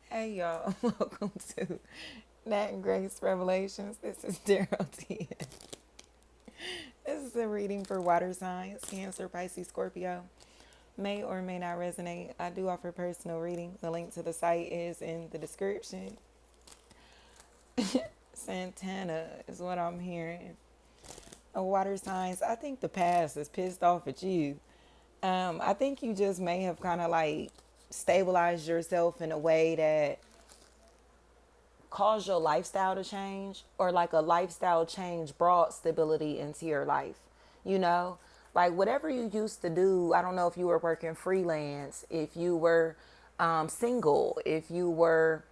Hey y'all, welcome to Nat and Grace Revelations. This is Daryl T. This is a reading for water signs, Cancer, Pisces, Scorpio. May or may not resonate. I do offer personal readings. The link to the site is in the description. Santana is what I'm hearing. Water signs, I think the past is pissed off at you. I think you just may have kind of like stabilized yourself in a way that caused your lifestyle to change, or like a lifestyle change brought stability into your life. You know, like whatever you used to do, I don't know if you were working freelance, if you were single, if you were,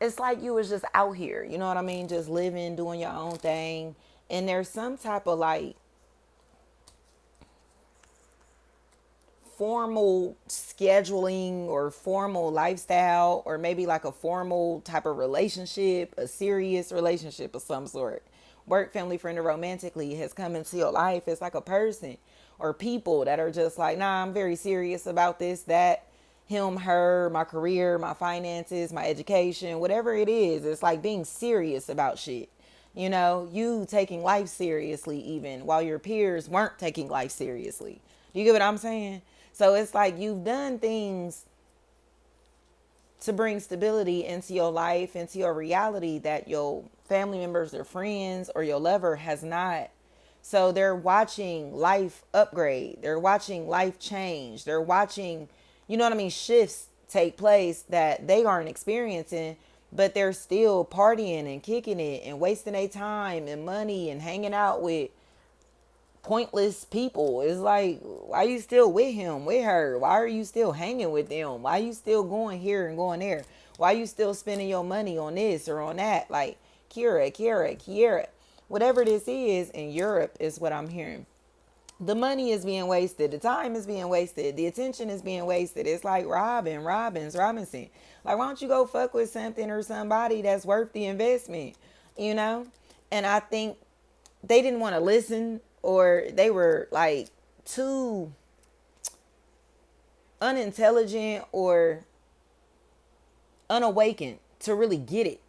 it's like you was just out here, you know what I mean? Just living, doing your own thing. And there's some type of like formal scheduling or formal lifestyle, or maybe like a formal type of relationship, a serious relationship of some sort. Work, family, friend, or romantically has come into your life. It's like a person or people that are just like, nah, I'm very serious about this, that, him, her, my career, my finances, my education, whatever it is. It's like being serious about shit. You know, you taking life seriously even while your peers weren't taking life seriously. Do you get what I'm saying? So it's like you've done things to bring stability into your life, into your reality, that your family members or friends or your lover has not. So they're watching life upgrade. They're watching life change. They're watching, you know what I mean, shifts take place that they aren't experiencing, but they're still partying and kicking it and wasting their time and money and hanging out with pointless people. It's like, why are you still with him, with her? Why are you still hanging with them? Why are you still going here and going there? Why are you still spending your money on this or on that? Like, Kiera. Whatever this is in Europe is what I'm hearing. The money is being wasted. The time is being wasted. The attention is being wasted. It's like Robinson. Like, why don't you go fuck with something or somebody that's worth the investment, you know? And I think they didn't want to listen, or they were like too unintelligent or unawakened to really get it,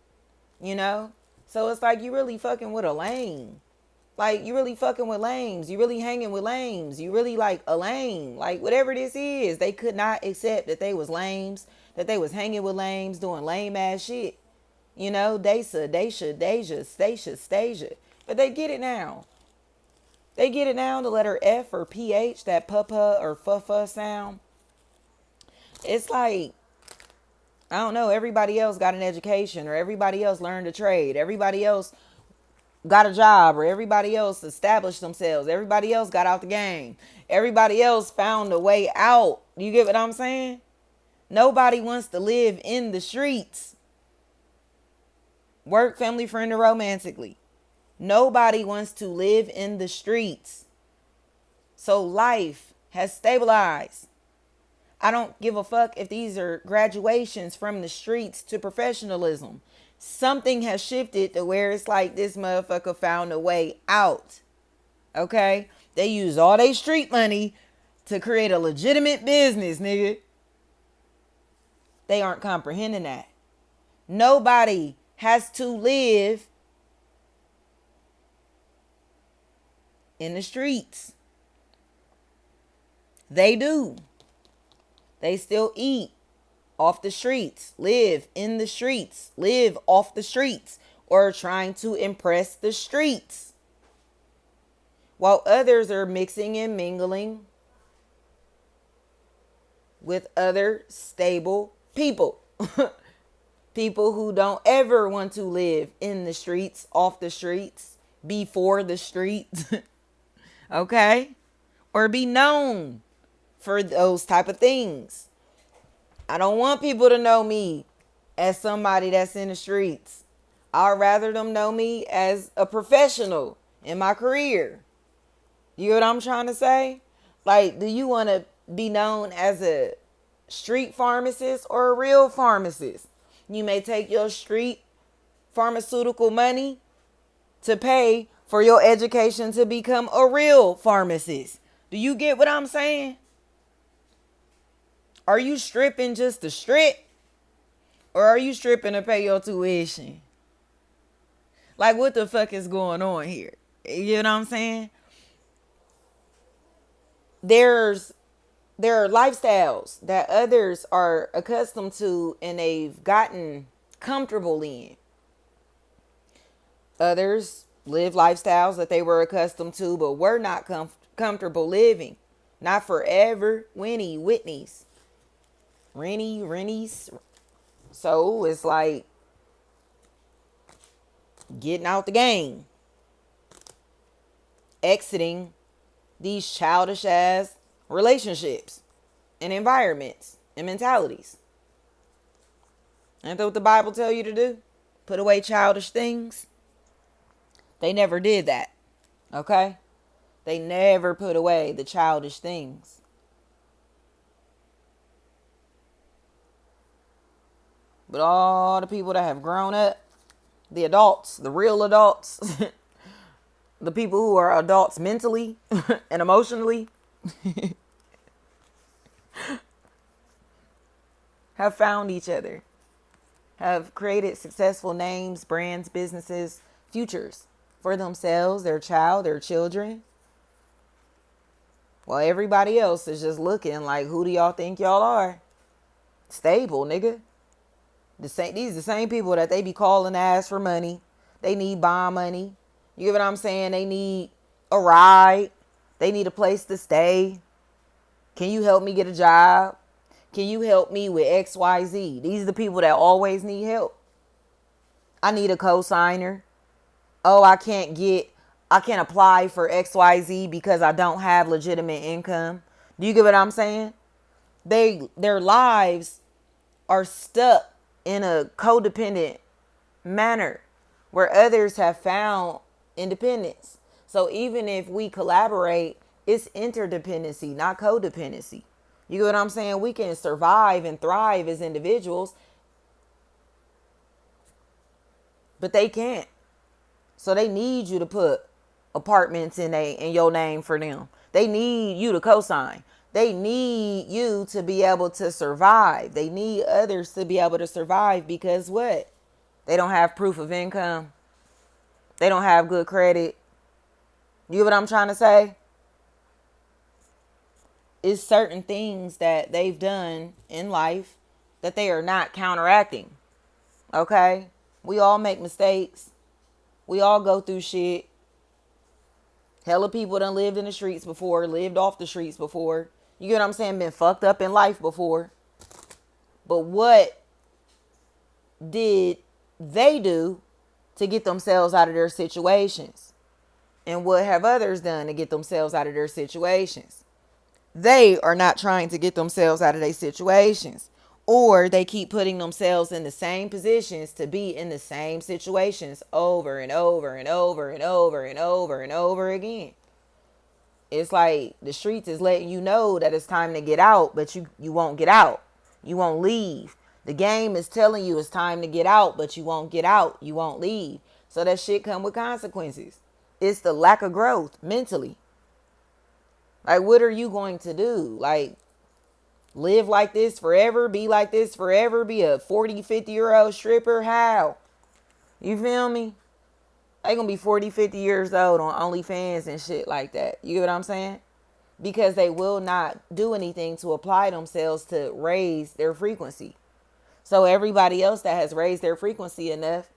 you know? So it's like you really fucking with a lame. Like, you really fucking with lames. You really hanging with lames. You really like a lame. Like, whatever this is, they could not accept that they was lames, that they was hanging with lames, doing lame ass shit. You know, Stasia. But they get it now. They get it now, the letter F or PH, that papa or fuffa sound. It's like, I don't know, everybody else got an education, or everybody else learned a trade. Everybody else got a job, or everybody else established themselves. Everybody else got out the game. Everybody else found a way out. You get what I'm saying? Nobody wants to live in the streets. Work, family, friend, or romantically. Nobody wants to live in the streets. So life has stabilized. I don't give a fuck if these are graduations from the streets to professionalism. Something has shifted to where it's like this motherfucker found a way out. Okay? They use all their street money to create a legitimate business, nigga. They aren't comprehending that. Nobody has to live in the streets. They do. They still eat off the streets, live in the streets, live off the streets, or trying to impress the streets. While others are mixing and mingling with other stable people. People who don't ever want to live in the streets, off the streets, before the streets. Okay? Or be known for those type of things. I don't want people to know me as somebody that's in the streets. I'd rather them know me as a professional in my career. You know what I'm trying to say? Like, do you want to be known as a street pharmacist or a real pharmacist? You may take your street pharmaceutical money to pay for your education to become a real pharmacist. Do you get what I'm saying? Are you stripping just to strip? Or are you stripping to pay your tuition? Like, what the fuck is going on here? You know what I'm saying? There's there are lifestyles that others are accustomed to and they've gotten comfortable in. Others live lifestyles that they were accustomed to but were not comfortable living. Not forever. Whitney's. Rennie's. So it's like getting out the game. Exiting these childish ass relationships and environments and mentalities. Ain't that what the Bible tell you to do? Put away childish things. They never did that. Okay? They never put away the childish things. But all the people that have grown up, the adults, the real adults, the people who are adults mentally and emotionally, have found each other, have created successful names, brands, businesses, futures for themselves, their child, their children. While everybody else is just looking like, who do y'all think y'all are? Stable, nigga. These the same people that they be calling to ask for money. They need bond money. You get what I'm saying? They need a ride. They need a place to stay. Can you help me get a job? Can you help me with XYZ? These are the people that always need help. I need a cosigner. Oh, I can't apply for XYZ because I don't have legitimate income. Do you get what I'm saying? Their lives are stuck in a codependent manner where others have found independence. So even if we collaborate, it's interdependency, not codependency. You get what I'm saying? We can survive and thrive as individuals, but they can't. So they need you to put apartments in your name for them. They need you to co-sign. They need you to be able to survive. They need others to be able to survive because what? They don't have proof of income. They don't have good credit. You get what I'm trying to say? It's certain things that they've done in life that they are not counteracting. Okay? We all make mistakes. We all go through shit. Hella people done lived in the streets before, lived off the streets before. You get what I'm saying? Been fucked up in life before. But what did they do to get themselves out of their situations? And what have others done to get themselves out of their situations? They are not trying to get themselves out of their situations. Or they keep putting themselves in the same positions to be in the same situations over and over and over and over and over and over again. It's like the streets is letting you know that it's time to get out, but you won't get out. You won't leave. The game is telling you it's time to get out, but you won't get out. You won't leave. So that shit come with consequences. It's the lack of growth mentally. Like, what are you going to do? Like, live like this forever? Be like this forever? Be a 40, 50-year-old stripper? How? You feel me? They gonna be 40, 50 years old on OnlyFans and shit like that. You get what I'm saying? Because they will not do anything to apply themselves to raise their frequency. So everybody else that has raised their frequency enough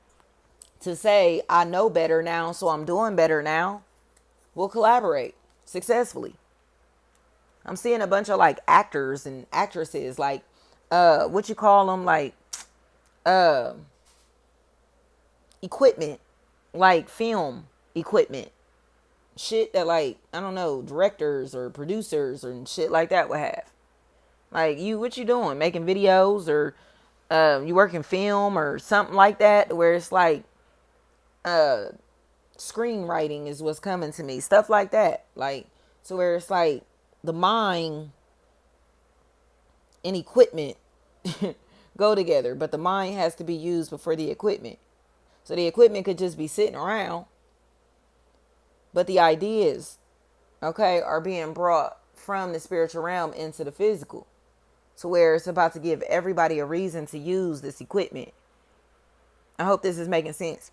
to say, I know better now, so I'm doing better now, will collaborate successfully. I'm seeing a bunch of like actors and actresses, like, what you call them, like, equipment, like film equipment, shit that like, I don't know, directors or producers or shit like that would have. Like, what you doing? Making videos or you work in film or something like that, where it's like screenwriting is what's coming to me. Stuff like that. Like, so where it's like the mind and equipment go together, but the mind has to be used before the equipment. So the equipment could just be sitting around, but the ideas, okay, are being brought from the spiritual realm into the physical. to where it's about to give everybody a reason to use this equipment. I hope this is making sense.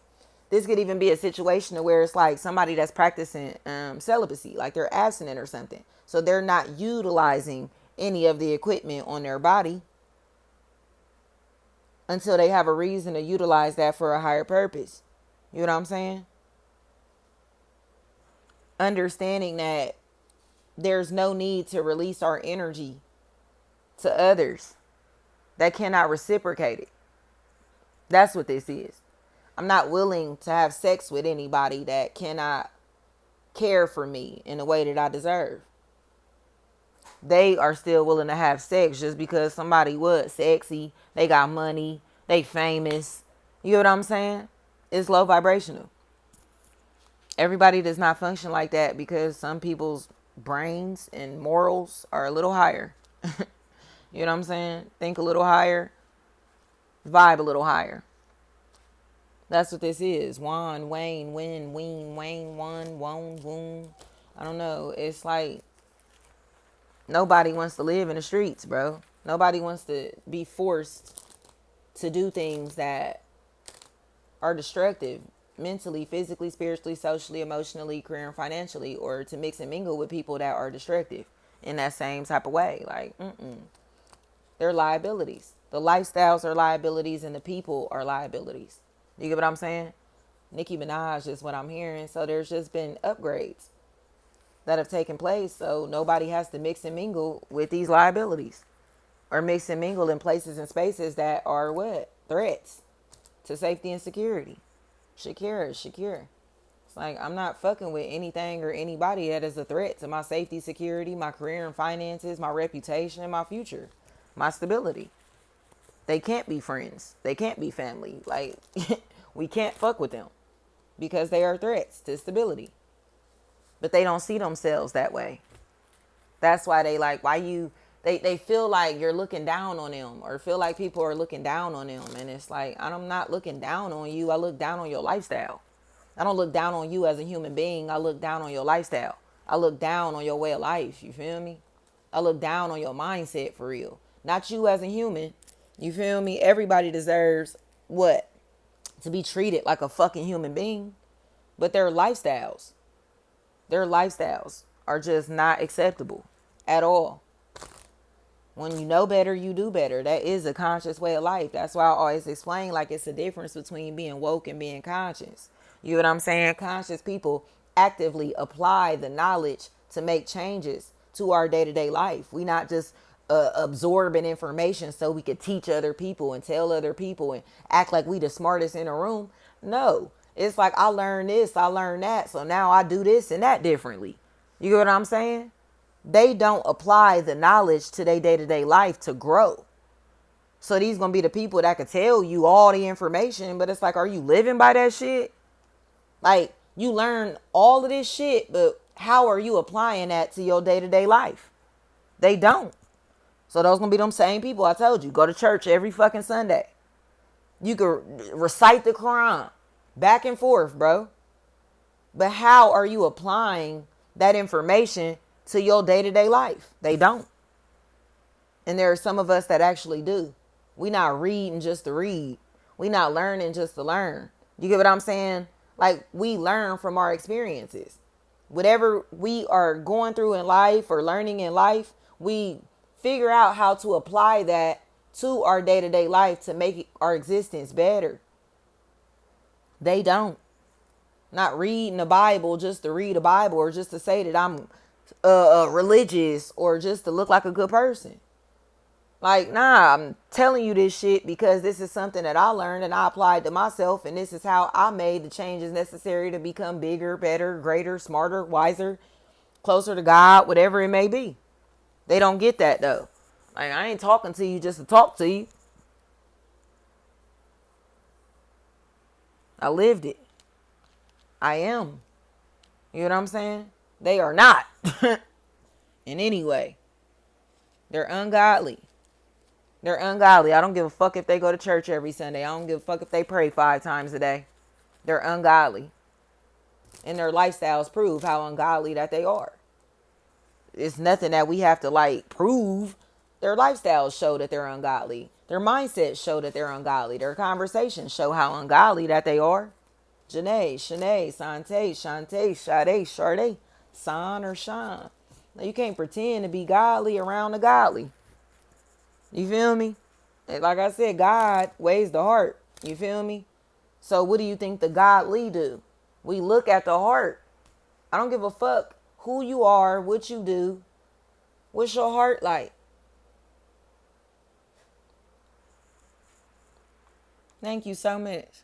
This could even be a situation where it's like somebody that's practicing celibacy, like they're abstinent or something. So they're not utilizing any of the equipment on their body until they have a reason to utilize that for a higher purpose. You know what I'm saying? Understanding that there's no need to release our energy to others that cannot reciprocate it. That's what this is. I'm not willing to have sex with anybody that cannot care for me in the way that I deserve. They are still willing to have sex just because somebody was sexy, they got money, they famous. You know what I'm saying? It's low vibrational. Everybody does not function like that because some people's brains and morals are a little higher. You know what I'm saying? Think a little higher, vibe a little higher. That's what this is. Juan, Wayne, Win, Ween, Wayne, One, Wone, Woon. I don't know. It's like nobody wants to live in the streets, bro. Nobody wants to be forced to do things that are destructive mentally, physically, spiritually, socially, emotionally, career, and financially, or to mix and mingle with people that are destructive in that same type of way. Like, they're liabilities. The lifestyles are liabilities and the people are liabilities. You get what I'm saying? Nicki Minaj is what I'm hearing. So there's just been upgrades that have taken place. So nobody has to mix and mingle with these liabilities or mix and mingle in places and spaces that are what? Threats to safety and security. Shakira. It's like, I'm not fucking with anything or anybody that is a threat to my safety, security, my career and finances, my reputation, my future, my stability. They can't be friends. They can't be family. Like, we can't fuck with them because they are threats to stability. But they don't see themselves that way. That's why they like, they feel like you're looking down on them or feel like people are looking down on them. And it's like, I'm not looking down on you. I look down on your lifestyle. I don't look down on you as a human being. I look down on your lifestyle. I look down on your way of life. You feel me? I look down on your mindset for real. Not you as a human. You feel me? Everybody deserves what? To be treated like a fucking human being. But their lifestyles are just not acceptable at all. When you know better, you do better. That is a conscious way of life. That's why I always explain like it's a difference between being woke and being conscious. You know what I'm saying? Conscious people actively apply the knowledge to make changes to our day-to-day life. We not just absorbing information so we could teach other people and tell other people and act like we the smartest in a room. No, it's like I learned this, I learned that, so now I do this and that differently. You get what I'm saying? They don't apply the knowledge to their day-to-day life to grow. So these gonna be the people that could tell you all the information, but it's like, are you living by that shit? Like, you learn all of this shit, but how are you applying that to your day-to-day life? They don't. So those gonna be them same people I told you. Go to church every fucking Sunday. You could recite the Quran back and forth, bro. But how are you applying that information to your day-to-day life? They don't. And there are some of us that actually do. We not reading just to read. We not learning just to learn. You get what I'm saying? Like, we learn from our experiences. Whatever we are going through in life or learning in life, we figure out how to apply that to our day-to-day life to make our existence better. They don't. Not reading the Bible just to read the Bible or just to say that I'm religious or just to look like a good person. Like, nah, I'm telling you this shit because this is something that I learned and I applied to myself, and this is how I made the changes necessary to become bigger, better, greater, smarter, wiser, closer to God, whatever it may be. They don't get that though. Like, I ain't talking to you just to talk to you. I lived it. I am. You know what I'm saying? They are not. In any way. They're ungodly. They're ungodly. I don't give a fuck if they go to church every Sunday. I don't give a fuck if they pray 5 times a day. They're ungodly. And their lifestyles prove how ungodly that they are. It's nothing that we have to like prove. Their lifestyles show that they're ungodly. Their mindsets show that they're ungodly. Their conversations show how ungodly that they are. Janae, Shanae, Sante, Shante, Sade, Sharde, San or Shine. Now you can't pretend to be godly around the godly. You feel me? And like I said, God weighs the heart. You feel me? So what do you think the godly do? We look at the heart. I don't give a fuck who you are, what you do. What's your heart like? Thank you so much.